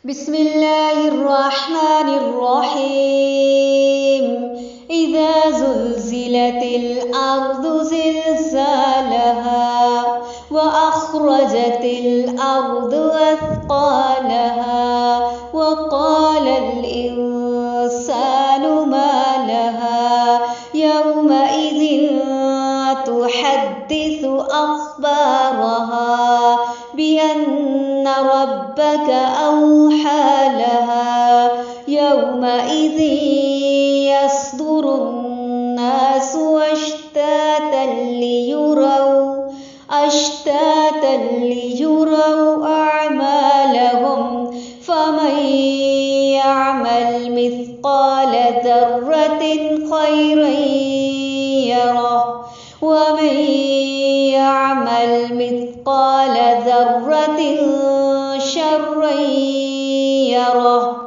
بسم الله الرحمن الرحيم إذا زلزلت الأرض زلزالها وأخرجت الأرض أثقالها وقال الإنسان ما لها يومئذ تحدث أخبارها بأن ربك أوحى لها يومئذ يصدر الناس أشتاتا ليروا أعمالهم فمن يعمل مثقال ذرة خيرا يره ومن يعمل مثقال ذرة شرا يره.